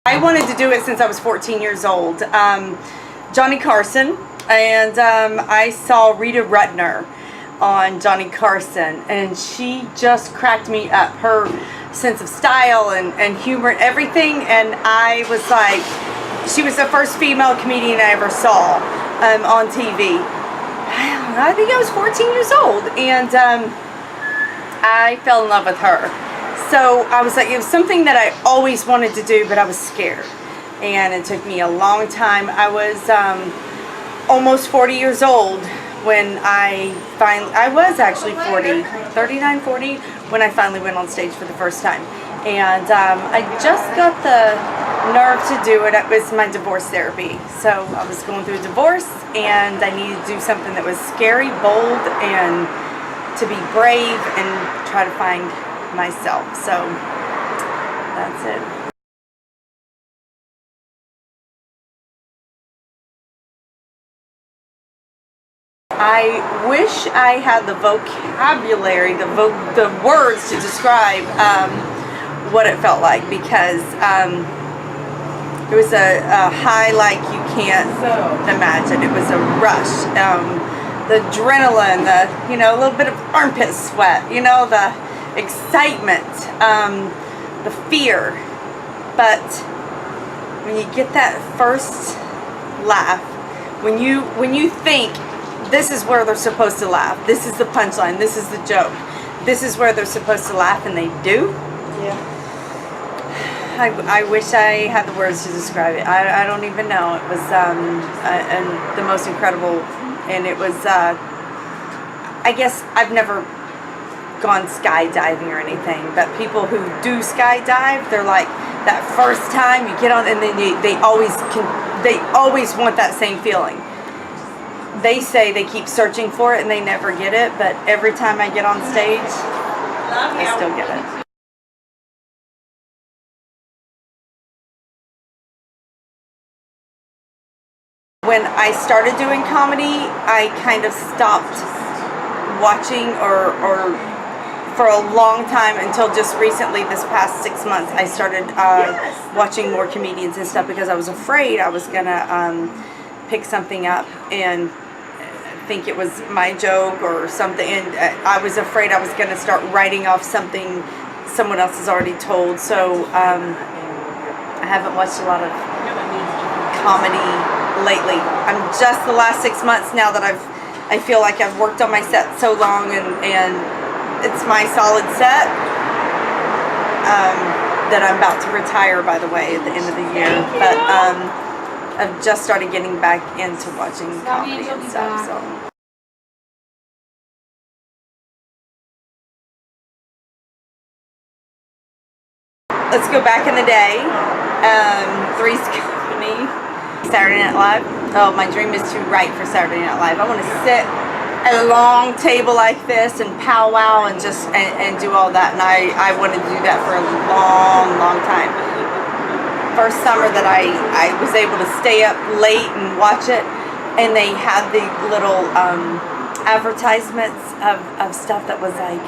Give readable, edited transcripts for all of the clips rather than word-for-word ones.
I wanted to do it since I was 14 years old. Johnny Carson, and I saw Rita Rudner on Johnny Carson, and she just cracked me up. Her sense of style and humor and everything, and I was like, she was the first female comedian I ever saw on TV. I think I was 14 years old, and I fell in love with her. So I was like, it was something that I always wanted to do, but I was scared. And it took me a long time. I was almost 40 years old when I was actually 40, 39, 40, when I finally went on stage for the first time. And I just got the nerve to do it. It was my divorce therapy. So I was going through a divorce, and I needed to do something that was scary, bold, and to be brave and try to find myself. So that's it. I wish I had the vocabulary, the words to describe what it felt like, because it was a high like you can't imagine. It was a rush. The adrenaline, a little bit of armpit sweat, the excitement, the fear. But when you get that first laugh, when you think this is where they're supposed to laugh, this is the punchline, this is the joke, this is where they're supposed to laugh, and they do. Yeah. I wish I had the words to describe it. I don't even know. It was and the most incredible, and it was I guess I've never gone skydiving or anything, but people who do skydive, they're like, that first time you get on, and then they always want that same feeling. They say they keep searching for it and they never get it, but every time I get on stage, I still get it. When I started doing comedy, I kind of stopped watching or for a long time, until just recently, this past 6 months, I started watching more comedians and stuff, because I was afraid I was gonna pick something up and think it was my joke or something, and I was afraid I was gonna start writing off something someone else has already told. So I haven't watched a lot of comedy lately. I'm just the last 6 months now that I feel like I've worked on my set so long, and it's my solid set that I'm about to retire, by the way, at the end of the year. But I've just started getting back into watching comedy and stuff. So. Let's go back in the day. Three's Company, Saturday Night Live. Oh, my dream is to write for Saturday Night Live. I want to sit at a long table like this and powwow and just and do all that. And I wanted to do that for a long time. First summer that I was able to stay up late and watch it, and they had the little advertisements of stuff that was like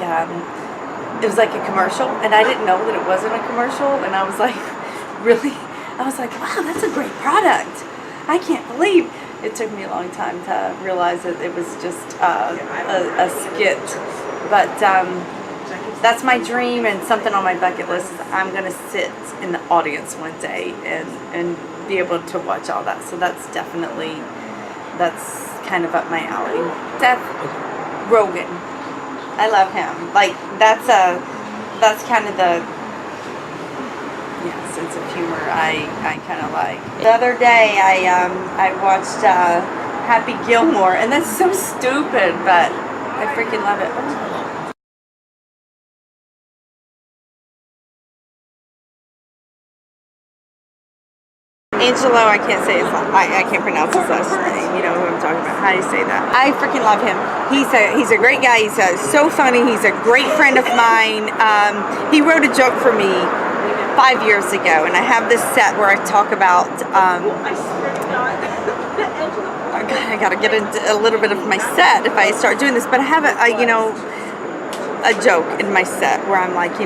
it was like a commercial, and I didn't know that it wasn't a commercial, and I was like, really? I was like, wow, that's a great product. I can't believe. It took me a long time to realize that it was just a skit, but that's my dream, and something on my bucket list is I'm gonna sit in the audience one day and be able to watch all that. So that's definitely, that's kind of up my alley. Seth Rogen, I love him. Like that's kind of the sense of humor I kind of like. The other day I watched Happy Gilmore, and that's so stupid, but I freaking love it. Angelo, I can't say his, I can't pronounce his last name. You know who I'm talking about. How do you say that? I freaking love him. He's a great guy. He's so funny. He's a great friend of mine. He wrote a joke for me 5 years ago, and I have this set where I talk about I gotta get into a little bit of my set if I start doing this, but I have a joke in my set where I'm like,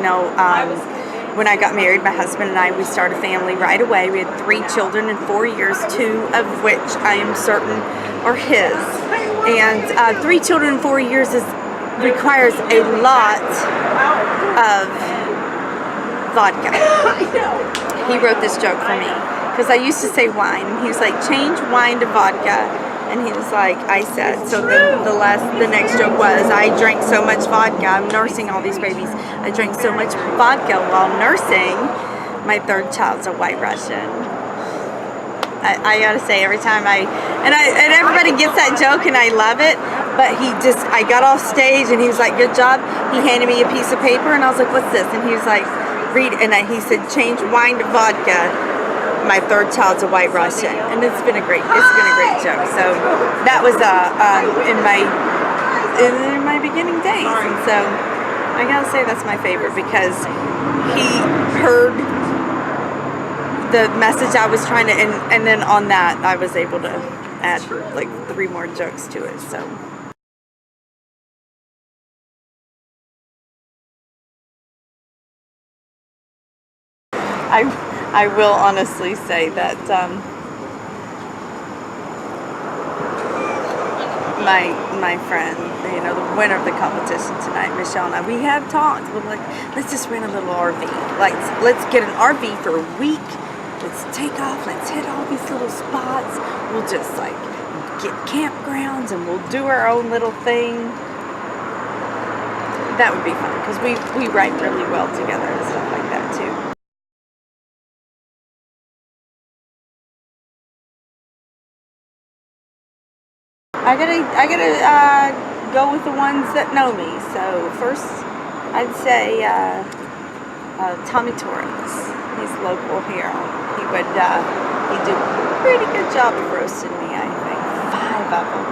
when I got married, my husband and I, we started a family right away. We had 3 children in 4 years, 2 of which I am certain are his. And 3 children in 4 years requires a lot of vodka. He wrote this joke for me because I used to say wine, and he was like, change wine to vodka. And he was like, I said. So the next joke was, I drank so much vodka. I'm nursing all these babies. I drank so much vodka while nursing. My 3rd child's a White Russian. I gotta say, every time and everybody gets that joke, and I love it. But I got off stage, and he was like, good job. He handed me a piece of paper, and I was like, what's this? And he was like, read. And he said, change wine to vodka. My 3rd child's a White Russian, and it's been a great joke. So that was in my beginning days, and so I gotta say that's my favorite because he heard the message I was trying to, and then on that I was able to add like 3 more jokes to it. So. I will honestly say that my friend, the winner of the competition tonight, Michelle and I, we have talked. We're like, let's just rent a little RV. Like, let's get an RV for a week. Let's take off. Let's hit all these little spots. We'll just like get campgrounds, and we'll do our own little thing. That would be fun because we write really well together and stuff like that too. I gotta go with the ones that know me. So first, I'd say Tommy Torres. He's local here. He'd do a pretty good job of roasting me. I think 5 of them.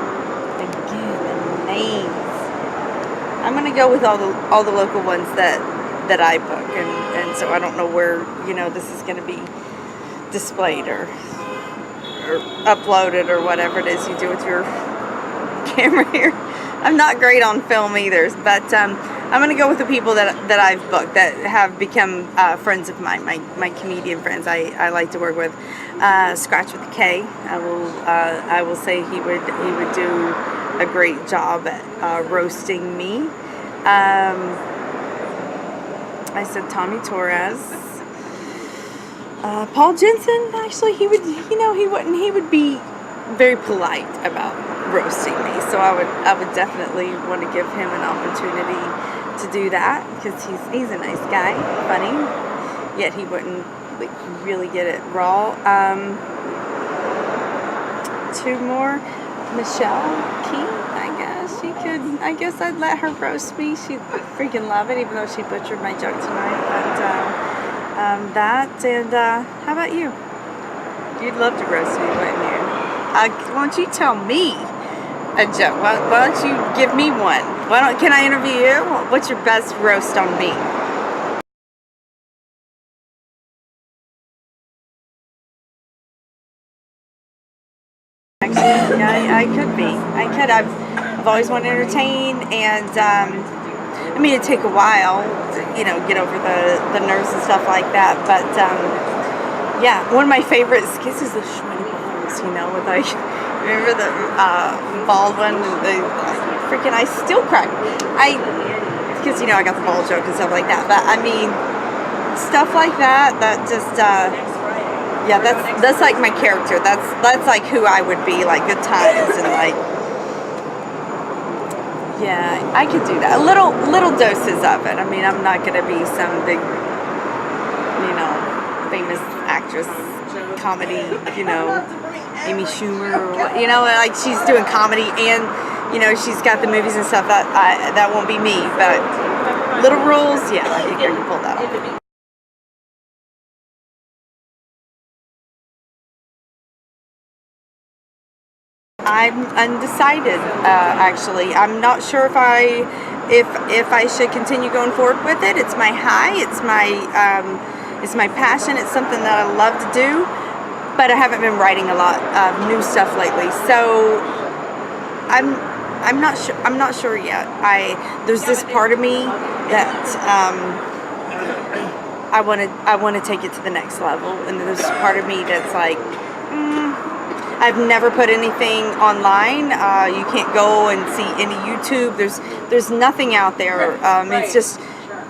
Again, the names. I'm gonna go with all the local ones that I book, and so I don't know where this is gonna be displayed or uploaded or whatever it is you do with your camera here. I'm not great on film either, but I'm going to go with the people that I've booked that have become friends of mine, my comedian friends I like to work with. Scratch with K. I will say he would do a great job at roasting me. I said Tommy Torres. Paul Jensen, actually, he would be very polite about roasting me, so I would definitely want to give him an opportunity to do that because he's a nice guy, funny, yet he wouldn't like really get it raw. 2 more, Michelle Key. I guess I'd let her roast me. She'd freaking love it, even though she butchered my joke tonight. But that, and how about you? You'd love to roast me, wouldn't you? Why don't you tell me a joke? Why don't you give me one? Can I interview you? What's your best roast on me? Actually, yeah, I could be. I've always wanted to entertain, and I mean, it'd take a while to, get over the nerves and stuff like that. But yeah, one of my favorite skits is the Shreddy Balls. With like, remember the Baldwin? I still cry. Because I got the ball joke and stuff like that. But I mean, stuff like that. That just yeah, that's like my character. That's like who I would be. Like good times and like. Yeah, I could do that. Little doses of it. I mean, I'm not gonna be some big, famous actress, comedy, Amy Schumer, or like she's doing comedy and, she's got the movies and stuff. That won't be me. But little roles, yeah, I think I can pull that off. I'm undecided, actually. I'm not sure if I should continue going forward with it. It's my high. It's my passion. It's something that I love to do, but I haven't been writing a lot of new stuff lately. So I'm not sure. I'm not sure yet. There's this part of me that I want to take it to the next level, and there's part of me that's like, I've never put anything online. You can't go and see any YouTube. There's nothing out there.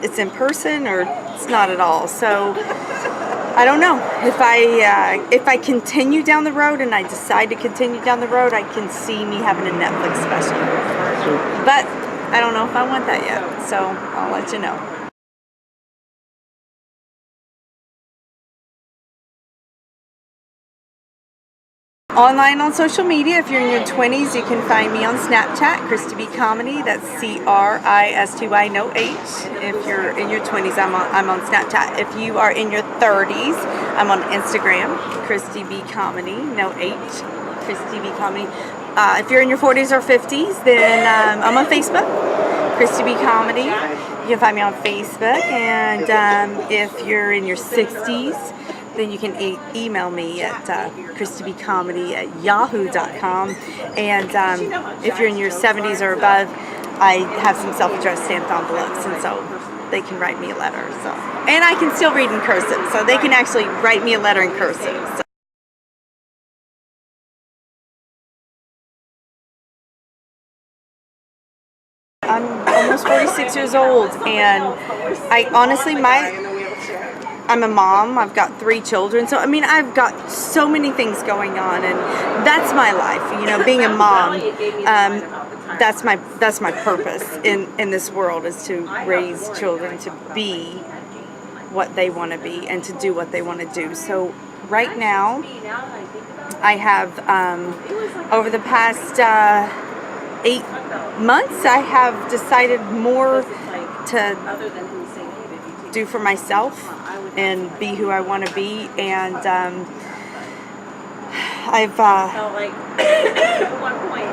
It's in person or it's not at all. So I don't know if I continue down the road and I decide to continue down the road, I can see me having a Netflix special. But I don't know if I want that yet. So I'll let you know. Online on social media, if you're in your 20s, you can find me on Snapchat, Cristy B Comedy. That's CRISTY, no H. If you're in your 20s, I'm on Snapchat. If you are in your 30s, I'm on Instagram, Cristy B Comedy, no H, Cristy B Comedy. If you're in your 40s or 50s, then I'm on Facebook, Cristy B Comedy. You can find me on Facebook. And if you're in your 60s, then you can email me at cristybcomedy@yahoo.com. And if you're in your 70s or above, I have some self-addressed stamped envelopes, and so they can write me a letter. So, and I can still read in cursive, so they can actually write me a letter in cursive. So. I'm almost 46 years old, and I honestly, I'm a mom. I've got 3 children, so I mean, I've got so many things going on, and that's my life. You know, being a mom, that's my purpose in this world, is to raise children to be what they want to be and to do what they want to do. So right now, I have over the past 8 months, I have decided more to do for myself and be who I want to be, and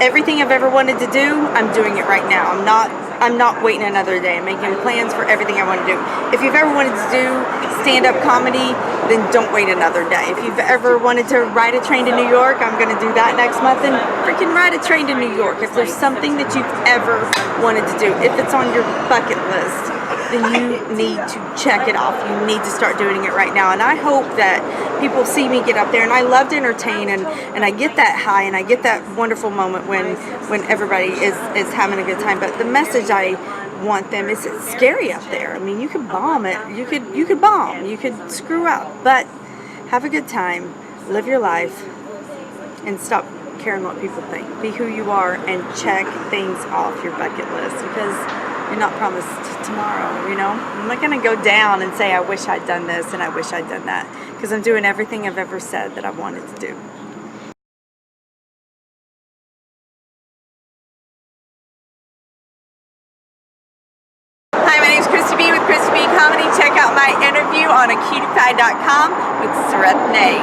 everything I've ever wanted to do, I'm doing it right now. I'm not waiting another day. I'm making plans for everything I want to do. If you've ever wanted to do stand-up comedy, then don't wait another day. If you've ever wanted to ride a train to New York, I'm going to do that next month, and freaking ride a train to New York. If there's something that you've ever wanted to do, if it's on your bucket list, then you need to check it off. You need to start doing it right now. And I hope that people see me get up there, and I love to entertain, and I get that high, and I get that wonderful moment when everybody is having a good time. But the message I want them is, it's scary up there. I mean, you could bomb it. You could bomb. You could screw up. But have a good time. Live your life. And stop caring what people think. Be who you are and check things off your bucket list, because you're not promised tomorrow, you know? I'm not going to go down and say, I wish I'd done this and I wish I'd done that, because I'm doing everything I've ever said that I wanted to do. Hi, my name's Cristy B with Cristy B Comedy. Check out my interview on acutiepie.com with Renee.